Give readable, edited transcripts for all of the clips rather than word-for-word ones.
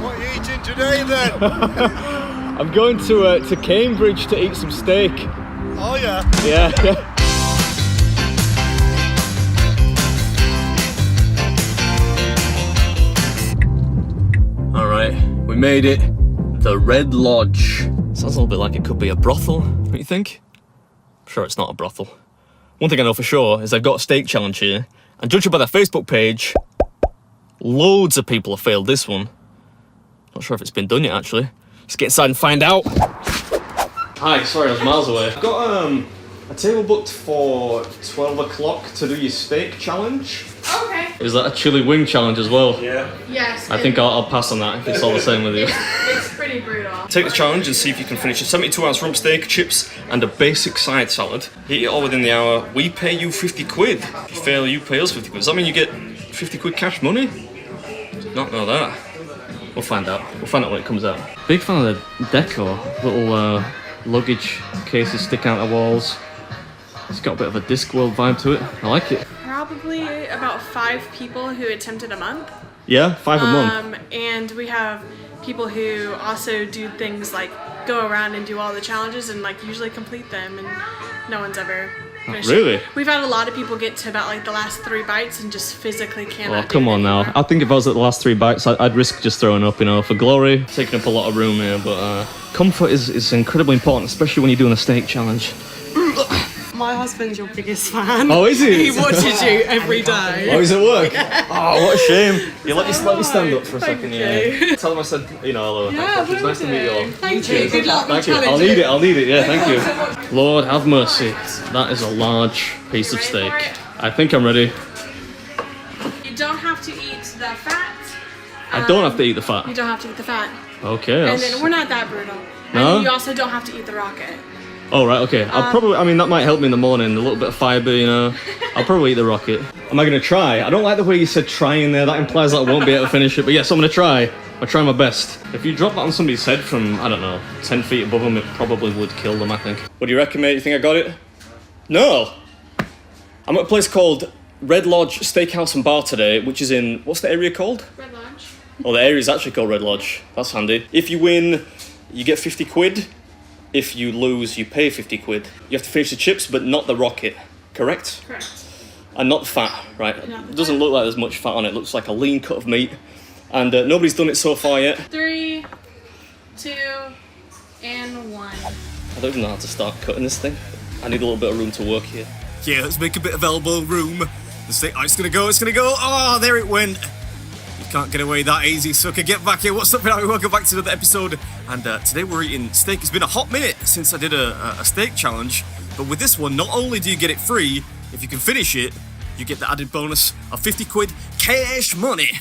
What are you eating today then? I'm going to Cambridge to eat some steak. Oh yeah? Yeah. Alright, we made it. The Red Lodge. Sounds a little bit like it could be a brothel, don't you think? I'm sure it's not a brothel. One thing I know for sure is they've got a steak challenge here, and judging by their Facebook page, loads of people have failed this one. Not sure if it's been done yet, actually. Let's get inside and find out. Hi, sorry, I was miles away. I've got a table booked for 12 o'clock to do your steak challenge. Okay. Is that a chili wing challenge as well? Yeah. Yes. I think I'll pass on that if it's all the same with you. It's pretty brutal. Take the challenge and see if you can finish a 72-ounce rump steak, chips, and a basic side salad. Eat it all within the hour. We pay you 50 quid. If you fail, you pay us 50 quid. Does that mean you get 50 quid cash money? Did not know that. We'll find out. We'll find out when it comes out. Big fan of the decor. Little luggage cases sticking out the walls. It's got a bit of a Discworld vibe to it. I like it. Probably about 5 people who attempted a month. Yeah, 5 a month. And we have people who also do things like go around and do all the challenges and like usually complete them, and no one's ever finished. Really? We've had a lot of people get to about like the last 3 bites and just physically cannot. Oh, come on now. I think if I was at the last 3 bites, I'd risk just throwing up, you know, for glory. Taking up a lot of room here, but comfort is incredibly important, especially when you're doing a steak challenge. My husband's your biggest fan. Oh, is he? He watches you every day. Oh, he's at work? Oh, what a shame. You let me stand up for a Thank second, you. yeah. Tell him I said, you know, hello. Yeah, It's nice to meet you all. Thank you. Good luck. Thank you. I'll need it, yeah, thank you. Lord have mercy. That is a large piece of steak. for it? I think I'm ready. You don't have to eat the fat. I don't have to eat the fat. You don't have to eat the fat. Okay. And That's... then we're not that brutal. No? And you also don't have to eat the rocket. Oh, right, okay. I'll probably, I mean, that might help me in the morning. A little bit of fibre, you know. I'll probably eat the rocket. Am I going to try? I don't like the way you said try in there. That implies that I won't be able to finish it. But yes, I'm going to try. I'll try my best. If you drop that on somebody's head from, I don't know, 10 feet above them, it probably would kill them, I think. What do you reckon, mate? You think I got it? No! I'm at a place called Red Lodge Steakhouse and Bar today, which is in, what's the area called? Red Lodge. Oh, the area is actually called Red Lodge. That's handy. If you win, you get 50 quid. If you lose, you pay 50 quid. You have to finish the chips, but not the rocket. Correct? Correct. And not the fat, right? Not the It doesn't fat. look like there's much fat on it. It looks like a lean cut of meat. And nobody's done it so far yet. 3, 2, and 1. I don't even know how to start cutting this thing. I need a little bit of room to work here. Yeah, let's make a bit of elbow room. The steak, it's gonna go. Oh, there it went. You can't get away that easy, sucker. Get back here. What's up, everybody? Welcome back to another episode. And today we're eating steak. It's been a hot minute since I did a steak challenge. But with this one, not only do you get it free, if you can finish it, you get the added bonus of 50 quid cash money.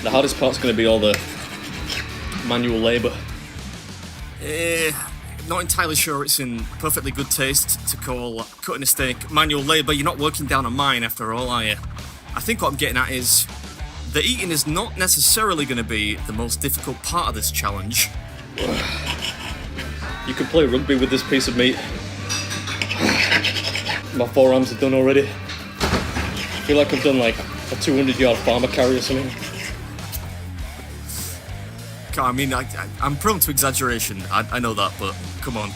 The hardest part's going to be all the manual labour. Not entirely sure it's in perfectly good taste to call cutting a steak manual labour. You're not working down a mine after all, are you? I think what I'm getting at is the eating is not necessarily going to be the most difficult part of this challenge. You can play rugby with this piece of meat. My forearms are done already. I feel like I've done like a 200-yard farmer carry or something. I mean, I'm prone to exaggeration, I know that, but come on.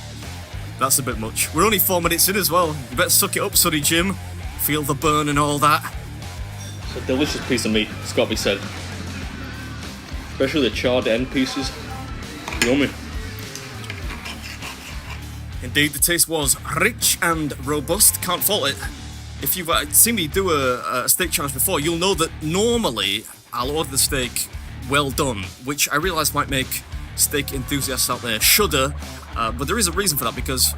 That's a bit much. We're only 4 minutes in as well. You better suck it up, Sonny Jim. Feel the burn and all that. It's a delicious piece of meat, it's got to be said. Especially the charred end pieces. Yummy. Indeed, the taste was rich and robust. Can't fault it. If you've seen me do a steak challenge before, you'll know that normally I'll order the steak well done, which I realise might make steak enthusiasts out there shudder, but there is a reason for that, because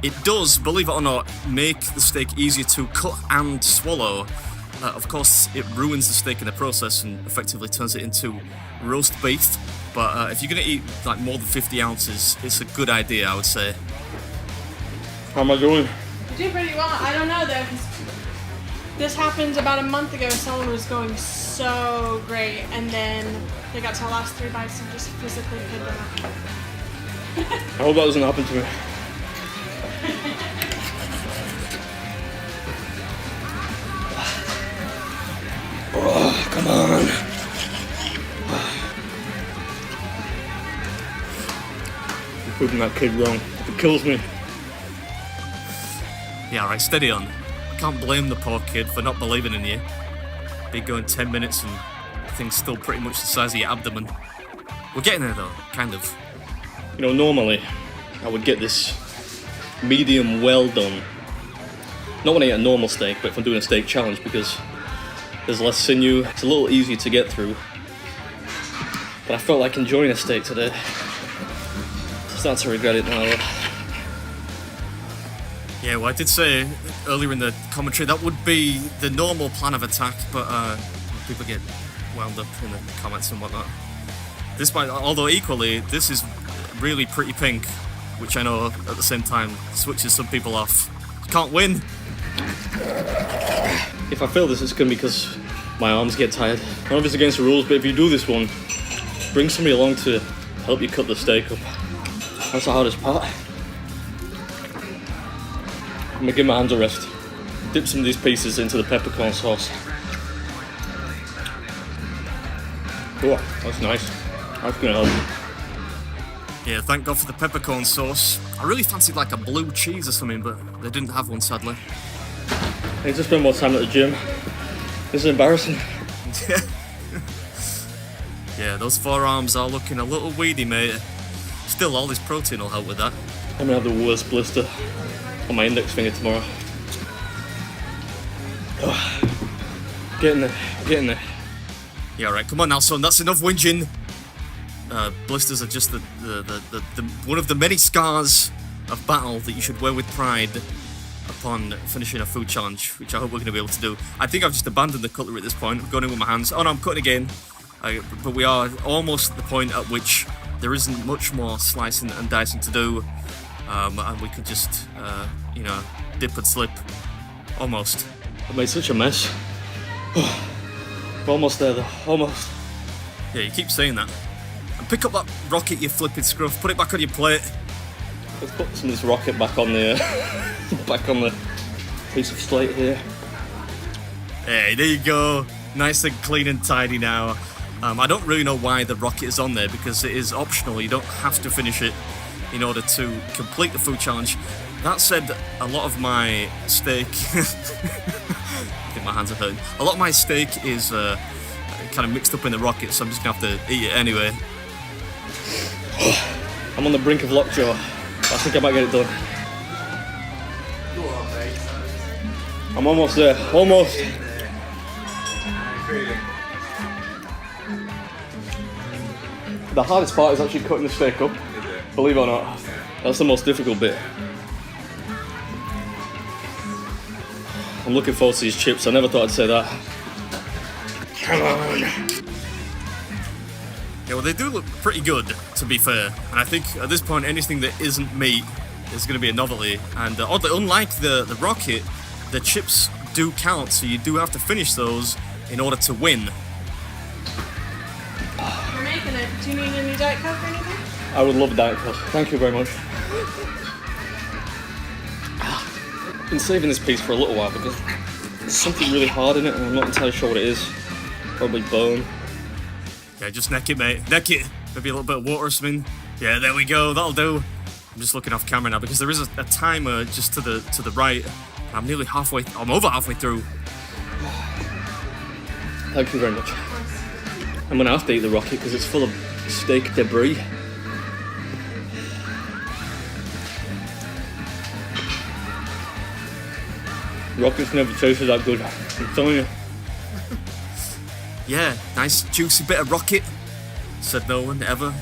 it does, believe it or not, make the steak easier to cut and swallow. Of course, it ruins the steak in the process and effectively turns it into roast beef, but if you're going to eat like more than 50 ounces, it's a good idea, I would say. How am I doing? You do pretty well. I don't know though, 'cause this happened about a month ago. Someone was going so great, and then they got to the last 3 bites and just physically couldn't them up. I hope that doesn't happen to me. Oh, come on. proving that kid wrong. If it kills me. Yeah, right, steady on. I can't blame the poor kid for not believing in you. Been going 10 minutes and the thing's still pretty much the size of your abdomen. We're getting there though, kind of. You know, normally I would get this medium well done. Not when I eat a normal steak, but if I'm doing a steak challenge, because there's less sinew, it's a little easier to get through. But I felt like enjoying a steak today. I'm starting to regret it now. Yeah, well, I did say earlier in the commentary that would be the normal plan of attack, but people get wound up in the comments and whatnot. This might, although equally, this is really pretty pink, which I know at the same time switches some people off. Can't win. If I fail this, it's going to be because my arms get tired. I don't know if it's against the rules, but if you do this one, bring somebody along to help you cut the steak up. That's the hardest part. I'm going to give my hands a rest. Dip some of these pieces into the peppercorn sauce. Oh, that's nice. That's going to help. Yeah, thank God for the peppercorn sauce. I really fancied like a blue cheese or something, but they didn't have one, sadly. I need to spend more time at the gym. This is embarrassing. Yeah, those forearms are looking a little weedy, mate. Still, all this protein will help with that. I'm going to have the worst blister on my index finger tomorrow. Oh, getting there. Yeah, alright, come on now, son, that's enough whinging. Blisters are just the one of the many scars of battle that you should wear with pride upon finishing a food challenge, which I hope we're going to be able to do. I think I've just abandoned the cutlery at this point. I'm going in with my hands. Oh no, I'm cutting again. But we are almost at the point at which there isn't much more slicing and dicing to do, and we could just, you know, dip and slip. Almost. I made such a mess. We're almost there though, almost. Yeah, you keep saying that. And pick up that rocket, you flipping scruff. Put it back on your plate. Let's put some of this rocket back on the piece of slate here. Hey, there you go. Nice and clean and tidy now. I don't really know why the rocket is on there, because it is optional. You don't have to finish it in order to complete the food challenge. That said, a lot of my steak... I think my hands are hurting. A lot of my steak is kind of mixed up in the rocket, so I'm just going to have to eat it anyway. I'm on the brink of lockjaw. I think I might get it done. I'm almost there. Almost. The hardest part is actually cutting the steak up. Believe it or not. That's the most difficult bit. I'm looking forward to these chips. I never thought I'd say that. Come on. Yeah, well, they do look pretty good, to be fair. And I think at this point, anything that isn't meat is going to be a novelty. And oddly, unlike the rocket, the chips do count, so you do have to finish those in order to win. You're making it. Do you need any Diet Coke or anything? I would love a Diet Coke. Thank you very much. I've been saving this piece for a little while because there's something really hard in it and I'm not entirely sure what it is. Probably bone. Yeah, just neck it, mate. Neck it. Maybe a little bit of water or something. Yeah, there we go. That'll do. I'm just looking off camera now because there is a timer just to the right. I'm nearly halfway. I'm over halfway through. Thank you very much. I'm gonna have to eat the rocket because it's full of steak debris. Rockets never tasted that good. I'm telling you. Yeah, nice juicy bit of rocket. Said no one ever.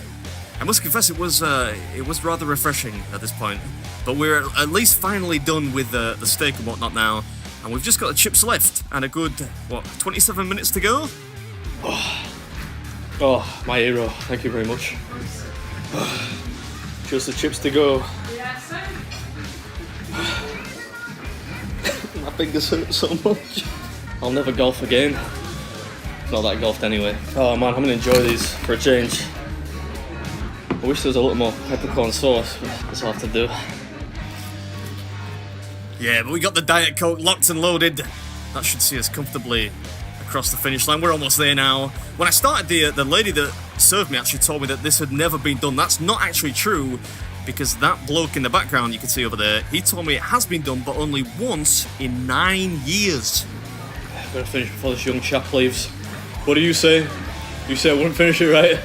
I must confess it was rather refreshing at this point. But we're at least finally done with the steak and whatnot now. And we've just got the chips left and a good, 27 minutes to go? Oh, my hero. Thank you very much. Just the chips to go. Yes, sir. My fingers hurt so much. I'll never golf again. Not that I golfed anyway. Oh man, I'm gonna enjoy these for a change. I wish there was a little more peppercorn sauce, but that's all I have to do. Yeah, but we got the Diet Coke locked and loaded. That should see us comfortably across the finish line. We're almost there now. When I started, the lady that served me actually told me that this had never been done. That's not actually true. because that bloke in the background you can see over there, he told me it has been done, but only once in 9 years. I'm gonna finish before this young chap leaves. What do you say? You say I wouldn't finish it, right?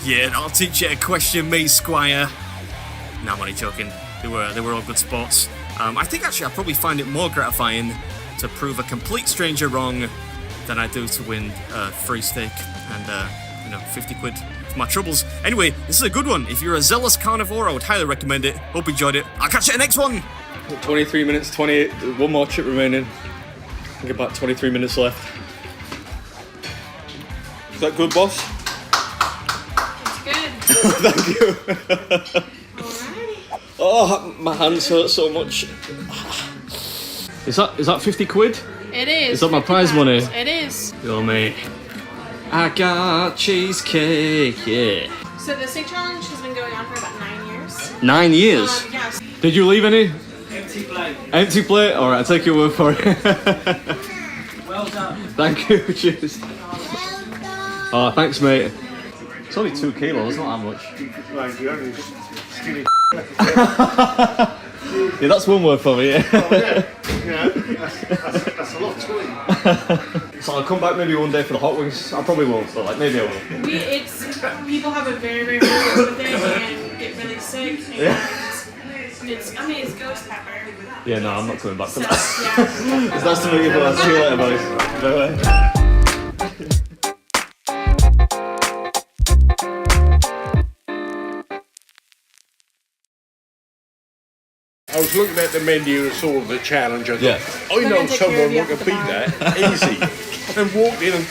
Yeah, I'll teach you to question me, Squire. No, I'm only joking. They were all good sports. I think actually I'd probably find it more gratifying to prove a complete stranger wrong than I do to win free steak and 50 quid for my troubles. Anyway, this is a good one. If you're a zealous carnivore, I would highly recommend it. Hope you enjoyed it. I'll catch you in the next one. 23 minutes, 28. One more chip remaining. I think about 23 minutes left. Is that good, boss? It's good. Thank you. Alrighty. Oh, my hands hurt so much. Is that 50 quid? It is. Is that my prize £50. money? It is. Yo, mate. I got cheesecake, yeah. So the steak challenge has been going on for about 9 years. 9 years? Yes. Did you leave any? Empty plate. Empty plate? Alright, I'll take your word for it. Well done. Thank you, cheers. Oh, thanks, mate. It's only 2 kilos, not that much. Yeah, that's one word for me, yeah. That's a lot to eat. So I'll come back maybe one day for the hot wings. I probably won't, but like maybe I will. People have a very, very hard time with it and get really sick. And it's ghost pepper. Yeah, no, I'm not coming back for So, that. yeah. It's nice to meet you, boys. See you later, boys. Bye-bye. I was looking at the menu and saw the challenge. I thought, Yeah. I They're know gonna take care someone of you who can after beat the that easy. And walked in and